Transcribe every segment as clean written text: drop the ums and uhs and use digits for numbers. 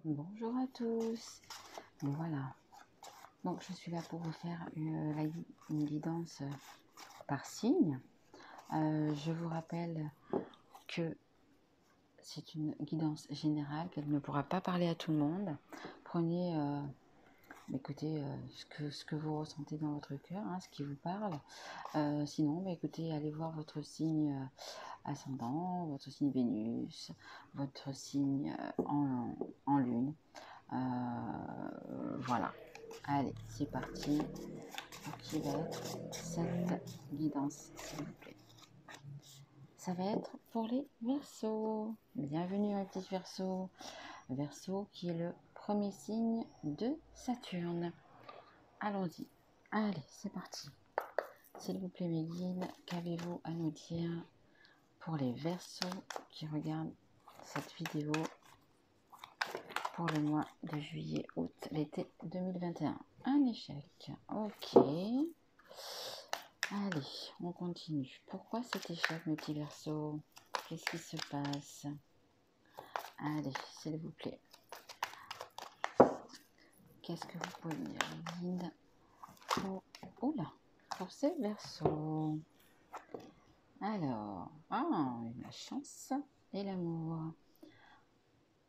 Bonjour à tous. Bon, voilà. Donc je suis là pour vous faire une guidance par signe. Je vous rappelle que c'est une guidance générale, qu'elle ne pourra pas parler à tout le monde. Prenez, écoutez, ce que vous ressentez dans votre cœur, hein, ce qui vous parle. Sinon, écoutez, allez voir votre signe ascendant, votre signe Vénus, votre signe en lune. Voilà. Allez, c'est parti. Qui va être cette guidance, s'il vous plaît? Ça va être pour les Verseaux. Bienvenue à petit Verseau. Verseau qui est le premier signe de Saturne. Allons-y. Allez, c'est parti. S'il vous plaît, mes guides, qu'avez-vous à nous dire pour les Verseaux qui regardent cette vidéo pour le mois de juillet-août, l'été 2021? Un échec. Ok. Allez, on continue. Pourquoi cet échec, mes petits Verseaux? Qu'est-ce qui se passe? Allez, s'il vous plaît. Qu'est-ce que vous pouvez me dire, guide, pour ces Verseaux? Alors, la chance et l'amour.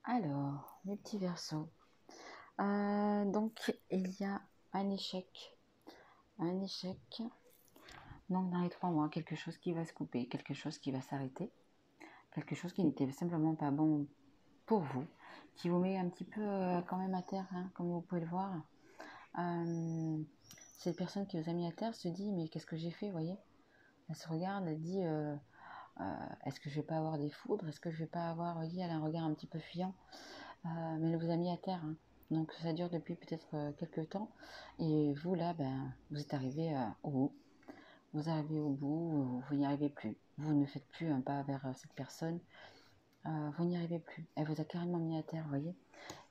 Alors, mes petits Verseaux. Donc, il y a un échec. Un échec. Donc, dans les 3 mois, quelque chose qui va se couper, quelque chose qui va s'arrêter, quelque chose qui n'était simplement pas bon pour vous, qui vous met un petit peu quand même à terre, hein, comme vous pouvez le voir. Cette personne qui vous a mis à terre se dit, mais qu'est-ce que j'ai fait, vous voyez? Elle se regarde, elle dit, est-ce que je vais pas avoir des foudres? Est-ce que je vais pas avoir, vous voyez, elle a un regard un petit peu fuyant, mais elle vous a mis à terre, hein. Donc ça dure depuis peut-être quelques temps, et vous là, vous êtes arrivé au bout. Vous arrivez au bout, vous n'y arrivez plus. Vous ne faites plus un pas vers cette personne. Vous n'y arrivez plus. Elle vous a carrément mis à terre, vous voyez.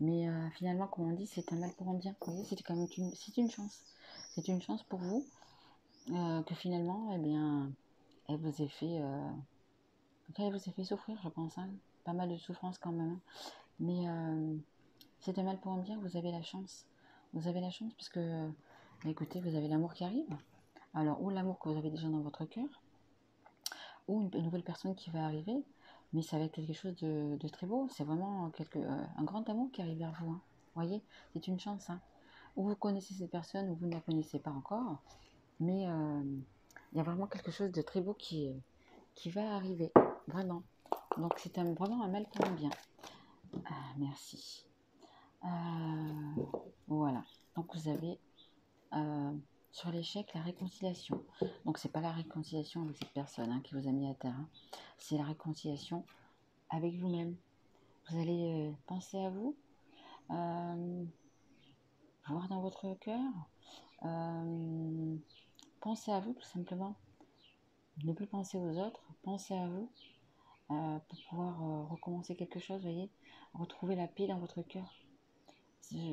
Mais finalement, comme on dit, c'est un mal pour un bien. Vous voyez, c'est quand même c'est une chance. C'est une chance pour vous que finalement, eh bien, elle vous ait fait, elle vous ait fait souffrir, je pense. Hein. Pas mal de souffrance quand même. Hein. Mais c'est un mal pour un bien. Vous avez la chance. Vous avez la chance parce que, écoutez, vous avez l'amour qui arrive. Alors, ou l'amour que vous avez déjà dans votre cœur, ou une nouvelle personne qui va arriver, mais ça va être quelque chose de très beau. C'est vraiment un grand amour qui arrive vers vous. Hein. Vous voyez, c'est une chance. Hein. Ou vous connaissez cette personne, ou vous ne la connaissez pas encore, mais il y a vraiment quelque chose de très beau qui va arriver, vraiment. Donc c'est vraiment un mal pour un bien. Merci. Voilà. Donc vous avez sur l'échec, la réconciliation. Donc, c'est pas la réconciliation avec cette personne hein, qui vous a mis à terre. Hein. C'est la réconciliation avec vous-même. Vous allez penser à vous, voir dans votre cœur, penser à vous tout simplement. Ne plus penser aux autres, pensez à vous pour pouvoir recommencer quelque chose, vous voyez, retrouver la paix dans votre cœur.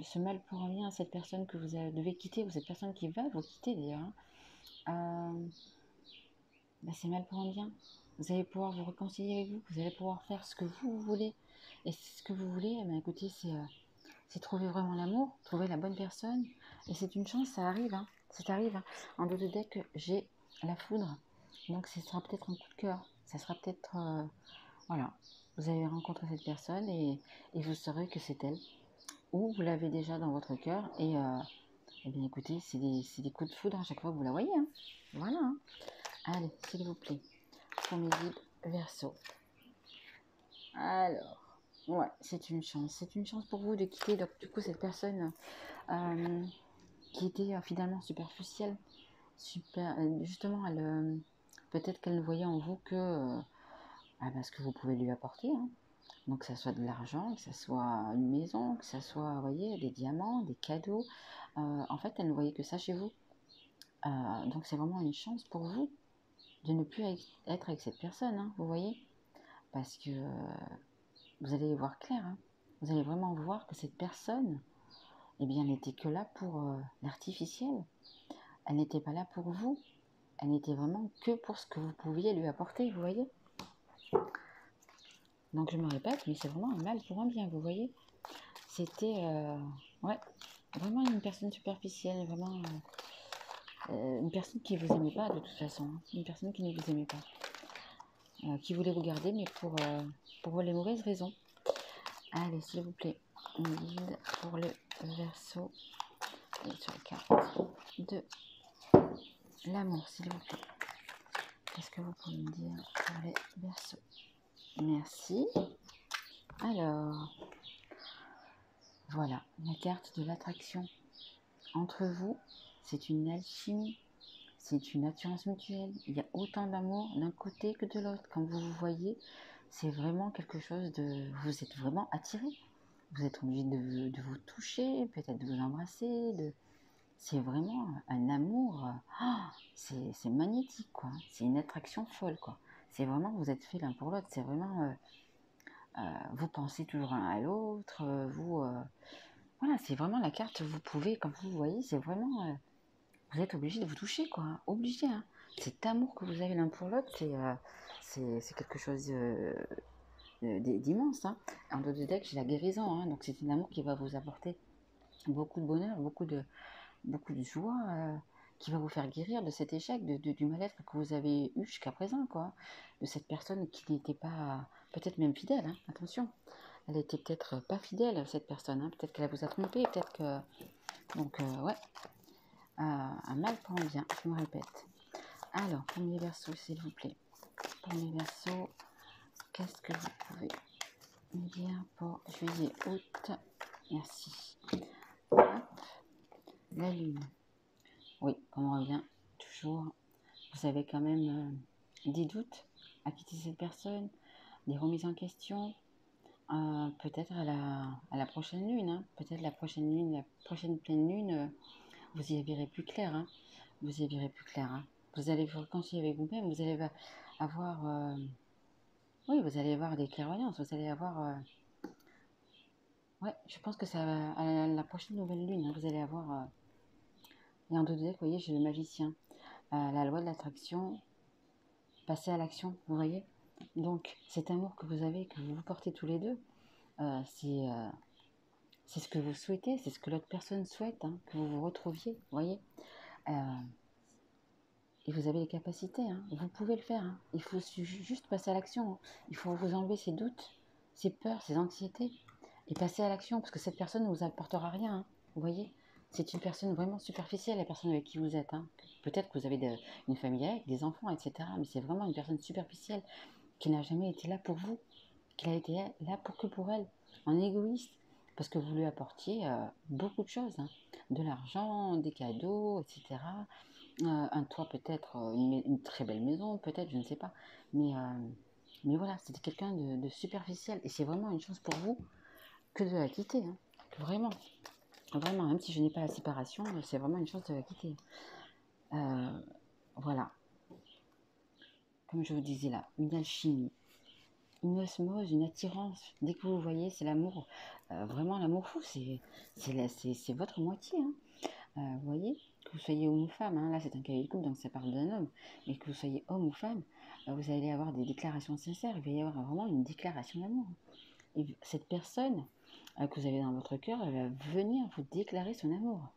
Ce mal pour un bien, cette personne que vous devez quitter, ou cette personne qui va vous quitter d'ailleurs, hein, c'est mal pour un bien. Vous allez pouvoir vous réconcilier avec vous, vous allez pouvoir faire ce que vous voulez. Et ce que vous voulez, écoutez, c'est trouver vraiment l'amour, trouver la bonne personne. Et c'est une chance, ça arrive. Hein. Ça arrive. Hein. En dos de deck, j'ai la foudre. Donc ce sera peut-être un coup de cœur. Ça sera peut-être... voilà. Vous allez rencontrer cette personne et vous saurez que c'est elle. Ou vous l'avez déjà dans votre cœur. Et bien écoutez, c'est des coups de foudre à chaque fois que vous la voyez. Hein. Voilà. Hein. Allez, s'il vous plaît. Pour mes guides Verseau. Alors, ouais, c'est une chance. C'est une chance pour vous de quitter donc, du coup cette personne qui était finalement superficielle. Justement, peut-être qu'elle ne voyait en vous que ce que vous pouvez lui apporter. Hein. Donc, que ça soit de l'argent, que ça soit une maison, que ça soit, vous voyez, des diamants, des cadeaux. En fait, elle ne voyait que ça chez vous. Donc, c'est vraiment une chance pour vous de ne plus être avec cette personne, hein, vous voyez, parce que vous allez voir clair, hein. Vous allez vraiment voir que cette personne, eh bien, n'était que là pour l'artificiel, elle n'était pas là pour vous, elle n'était vraiment que pour ce que vous pouviez lui apporter, vous voyez. Donc je me répète, mais c'est vraiment un mal pour un bien, vous voyez. C'était, ouais, vraiment une personne superficielle, vraiment une personne qui vous aimait pas de toute façon, hein. Une personne qui ne vous aimait pas, qui voulait vous garder, mais pour les mauvaises raisons. Allez, s'il vous plaît, une guide pour le Verseau et sur la carte de l'amour, s'il vous plaît. Qu'est-ce que vous pouvez me dire pour les Verseaux? Merci. Alors, voilà, la carte de l'attraction. Entre vous, c'est une alchimie, c'est une attirance mutuelle. Il y a autant d'amour d'un côté que de l'autre. Comme vous vous voyez, c'est vraiment quelque chose de... Vous êtes vraiment attirés. Vous êtes obligé de vous toucher, peut-être de vous embrasser. C'est vraiment un amour. C'est magnétique, quoi. C'est une attraction folle, quoi. C'est vraiment, vous êtes faits l'un pour l'autre. C'est vraiment... vous pensez toujours l'un à l'autre. Voilà, c'est vraiment la carte. Vous pouvez, comme vous voyez, c'est vraiment... vous êtes obligé de vous toucher, quoi. Obligé, hein. Cet amour que vous avez l'un pour l'autre, c'est quelque chose d'immense, hein. En dos de deck, j'ai la guérison, hein. Donc c'est un amour qui va vous apporter beaucoup de bonheur, beaucoup de joie, qui va vous faire guérir de cet échec, du mal-être que vous avez eu jusqu'à présent, quoi. De cette personne qui n'était pas, peut-être même fidèle, hein. Attention. Elle était peut-être pas fidèle, cette personne, hein. Peut-être qu'elle vous a trompé, peut-être que... Donc, ouais. Un mal pour un bien, je me répète. Alors, premier Verseau, s'il vous plaît. Premier Verseau, qu'est-ce que vous pouvez me dire pour juillet, août? Merci. Hop. La lune. Oui, on revient toujours. Vous avez quand même des doutes à quitter cette personne, des remises en question. Peut-être à la prochaine lune, hein. Peut-être la prochaine lune, la prochaine pleine lune, vous y verrez plus clair, hein. Vous y verrez plus clair, hein. Vous allez vous réconcilier avec vous-même, vous allez avoir... oui, vous allez avoir des clairvoyances, vous allez avoir... ouais, je pense que ça va... À la prochaine nouvelle lune, hein, vous allez avoir... et en deux deck, vous voyez, j'ai le magicien. La loi de l'attraction, passer à l'action, vous voyez. Donc, cet amour que vous avez, que vous portez tous les deux, c'est ce que vous souhaitez, c'est ce que l'autre personne souhaite, hein, que vous vous retrouviez, vous voyez. Et vous avez les capacités, hein. Vous pouvez le faire, hein. Il faut juste passer à l'action, hein. Il faut vous enlever ces doutes, ces peurs, ces anxiétés, et passer à l'action, parce que cette personne ne vous apportera rien, hein. Vous voyez, c'est une personne vraiment superficielle, la personne avec qui vous êtes, hein. Peut-être que vous avez une famille avec, des enfants, etc. Mais c'est vraiment une personne superficielle qui n'a jamais été là pour vous, qui a été là que pour elle, en égoïste, parce que vous lui apportiez beaucoup de choses, hein. De l'argent, des cadeaux, etc. Un toit peut-être, une très belle maison, peut-être, je ne sais pas. Mais voilà, c'était quelqu'un de superficiel. Et c'est vraiment une chance pour vous que de la quitter, hein. Vraiment, vraiment, même si je n'ai pas la séparation, c'est vraiment une chance de la quitter. Voilà, comme je vous disais là, une alchimie, une osmose, une attirance. Dès que vous voyez, c'est l'amour, vraiment l'amour fou, c'est votre moitié, hein. Vous voyez, que vous soyez homme ou femme, hein, là c'est un cahier de couple, donc ça parle d'un homme, mais que vous soyez homme ou femme, vous allez avoir des déclarations sincères, il va y avoir vraiment une déclaration d'amour. Et cette personne que vous avez dans votre cœur, elle va venir vous déclarer son amour.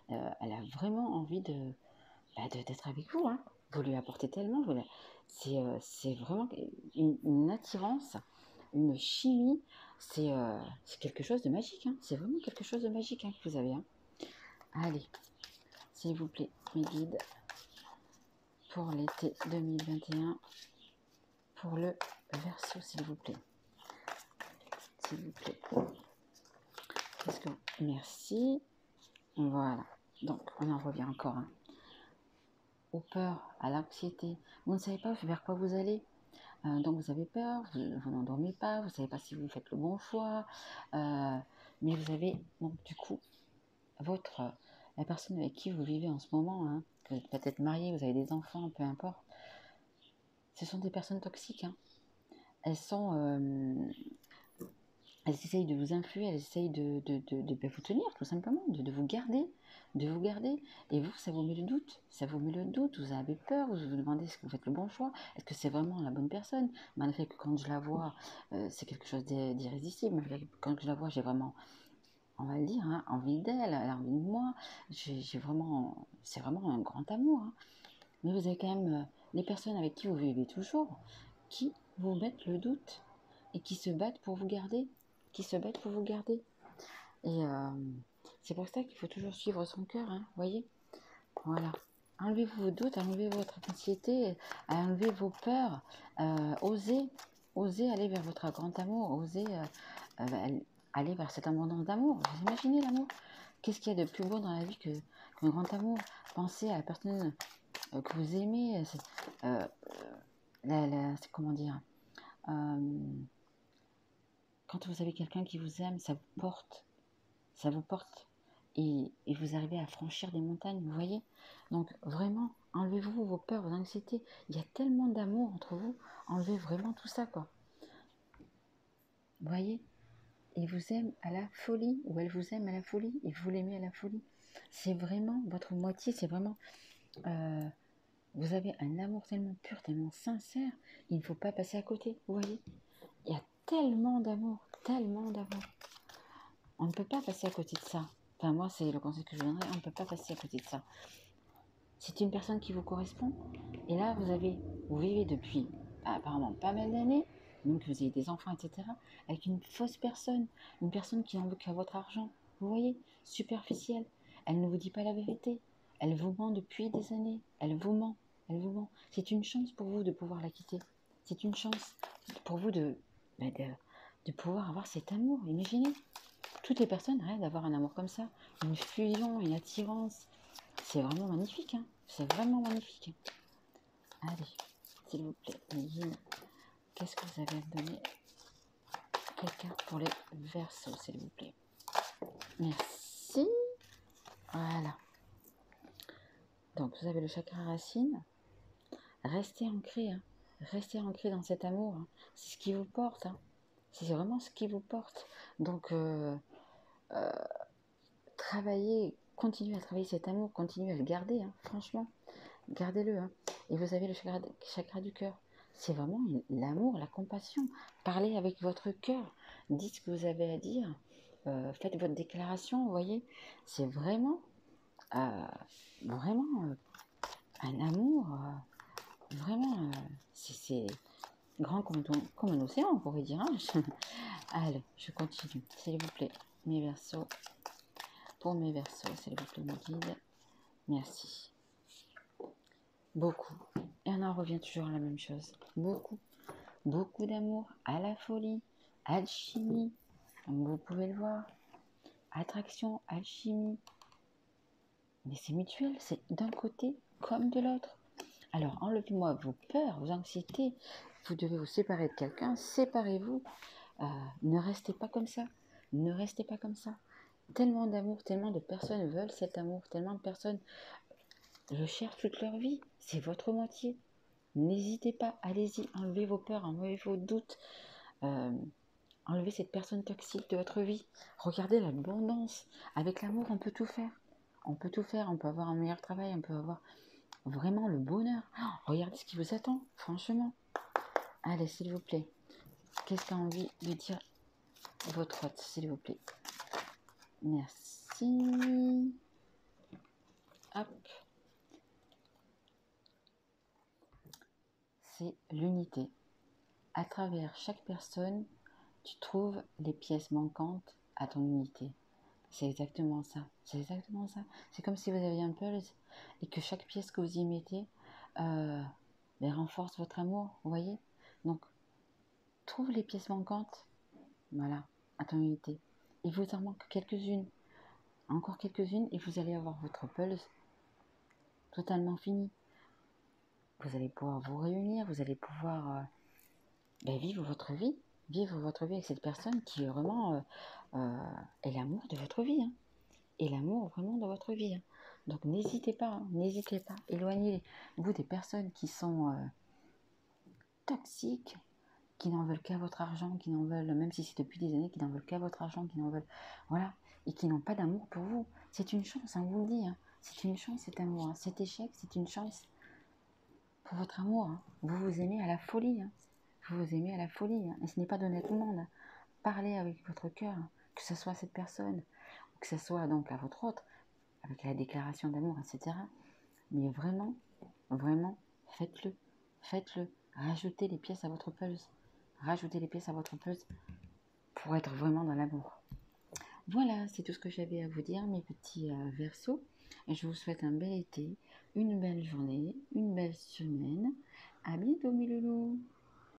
Elle a vraiment envie d'être avec vous, hein. Vous lui apportez tellement, c'est vraiment une attirance, une chimie, c'est quelque chose de magique, hein. C'est vraiment quelque chose de magique, hein, que vous avez, hein. Allez, s'il vous plaît, mes guides, pour l'été 2021, pour le Verseau, s'il vous plaît. S'il vous plaît. Merci. Voilà. Donc, on en revient encore, hein. Aux peurs, à l'anxiété. Vous ne savez pas vers quoi vous allez. Donc, vous avez peur, vous n'endormez pas, vous ne savez pas si vous faites le bon choix. Mais vous avez, donc, du coup, la personne avec qui vous vivez en ce moment, hein, que vous êtes peut-être marié, vous avez des enfants, peu importe, ce sont des personnes toxiques, hein. Elles elles essayent de vous influer, elles essayent de vous tenir, tout simplement, de vous garder, et vous, ça vous met le doute, vous avez peur, vous vous demandez est-ce que vous faites le bon choix, est-ce que c'est vraiment la bonne personne, mais en effet, que quand je la vois, c'est quelque chose d'irrésistible, quand je la vois, j'ai vraiment, on va le dire, hein, envie d'elle, elle a envie de moi, j'ai vraiment, c'est vraiment un grand amour, hein. Mais vous avez quand même les personnes avec qui vous vivez toujours, qui vous mettent le doute, et qui se battent pour vous garder, Et c'est pour ça qu'il faut toujours suivre son cœur, hein, voyez. Voilà. Enlevez-vous vos doutes, enlevez votre anxiété, enlevez vos peurs, osez aller vers votre grand amour, osez aller vers cette abondance d'amour. Vous imaginez l'amour? Qu'est-ce qu'il y a de plus beau dans la vie qu'un grand amour? Pensez à la personne que vous aimez, c'est comment dire, euh, quand vous avez quelqu'un qui vous aime, ça vous porte, et vous arrivez à franchir des montagnes, vous voyez. Donc vraiment, enlevez-vous vos peurs, vos anxiétés. Il y a tellement d'amour entre vous, enlevez vraiment tout ça, quoi. Vous voyez, il vous aime à la folie, ou elle vous aime à la folie, et vous l'aimez à la folie. C'est vraiment votre moitié, c'est vraiment... vous avez un amour tellement pur, tellement sincère, il ne faut pas passer à côté, vous voyez. Il y a tellement d'amour, tellement d'amour. On ne peut pas passer à côté de ça. Enfin, moi, c'est le conseil que je donnerais, on ne peut pas passer à côté de ça. C'est une personne qui vous correspond, et là, vous vivez depuis apparemment pas mal d'années, même que vous ayez des enfants, etc., avec une fausse personne, une personne qui n'en veut qu'à votre argent. Vous voyez, superficielle. Elle ne vous dit pas la vérité. Elle vous ment depuis des années. Elle vous ment. C'est une chance pour vous de pouvoir la quitter. C'est une chance pour vous de pouvoir avoir cet amour. Imaginez. Toutes les personnes rêvent d'avoir un amour comme ça, une fusion, une attirance. C'est vraiment magnifique, hein. C'est vraiment magnifique. Allez, s'il vous plaît, Nadine, qu'est-ce que vous avez à me donner? Quelle carte pour les Verseaux, s'il vous plaît? Merci. Voilà. Donc, vous avez le chakra racine. Restez ancré, hein. Restez ancré dans cet amour, hein. C'est ce qui vous porte, hein. C'est vraiment ce qui vous porte. Donc, travaillez, continuez à travailler cet amour, continuez à le garder, hein, franchement, gardez-le, hein. Et vous avez le chakra du cœur, c'est vraiment l'amour, la compassion. Parlez avec votre cœur, dites ce que vous avez à dire, faites votre déclaration, vous voyez, c'est vraiment, un amour, vraiment, c'est grand comme un océan, on pourrait dire, hein. Allez, je continue, s'il vous plaît, mes Verseaux. Pour mes Verseaux, s'il vous plaît, mes guides. Merci. Beaucoup. Et on en revient toujours à la même chose. Beaucoup. Beaucoup d'amour à la folie. Alchimie. Comme vous pouvez le voir. Attraction, alchimie. Mais c'est mutuel. C'est d'un côté comme de l'autre. Alors, enlevez-moi vos peurs, vos anxiétés. Vous devez vous séparer de quelqu'un. Séparez-vous. Ne restez pas comme ça. Ne restez pas comme ça. Tellement d'amour, tellement de personnes veulent cet amour, tellement de personnes le cherchent toute leur vie. C'est votre moitié. N'hésitez pas, allez-y, enlevez vos peurs, enlevez vos doutes, enlevez cette personne toxique de votre vie. Regardez l'abondance. Avec l'amour, on peut tout faire. On peut tout faire, on peut avoir un meilleur travail, on peut avoir vraiment le bonheur. Oh, regardez ce qui vous attend, franchement. Allez, s'il vous plaît. Qu'est-ce qu'a envie de dire votre hôte, s'il vous plaît? Merci. Hop. C'est l'unité. À travers chaque personne, tu trouves les pièces manquantes à ton unité. C'est exactement ça. C'est exactement ça. C'est comme si vous aviez un puzzle et que chaque pièce que vous y mettez renforce votre amour, vous voyez. Donc, trouve les pièces manquantes, voilà, à ton unité. Il vous en manque quelques-unes, encore quelques-unes, et vous allez avoir votre puzzle totalement fini. Vous allez pouvoir vous réunir, vous allez pouvoir vivre votre vie avec cette personne qui est vraiment est l'amour de votre vie, hein. Et l'amour vraiment de votre vie, hein. Donc n'hésitez pas, hein, n'hésitez pas, éloignez-vous des personnes qui sont toxiques, qui n'en veulent qu'à votre argent, qui n'en veulent, même si c'est depuis des années, qui n'en veulent qu'à votre argent, qui n'en veulent, voilà, et qui n'ont pas d'amour pour vous. C'est une chance, on vous le dit, hein. C'est une chance cet amour, hein. Cet échec, c'est une chance pour votre amour, hein. Vous vous aimez à la folie, hein. Vous vous aimez à la folie, hein. Et ce n'est pas donné à tout le monde, hein. Parlez avec votre cœur, hein. Que ce soit à cette personne, que ce soit donc à votre autre, avec la déclaration d'amour, etc. Mais vraiment, vraiment, faites-le, faites-le. Rajoutez les pièces à votre puzzle. Rajoutez les pièces à votre puzzle pour être vraiment dans l'amour. Voilà, c'est tout ce que j'avais à vous dire, mes petits Verseaux. Et je vous souhaite un bel été, une belle journée, une belle semaine. À bientôt, mes loulous.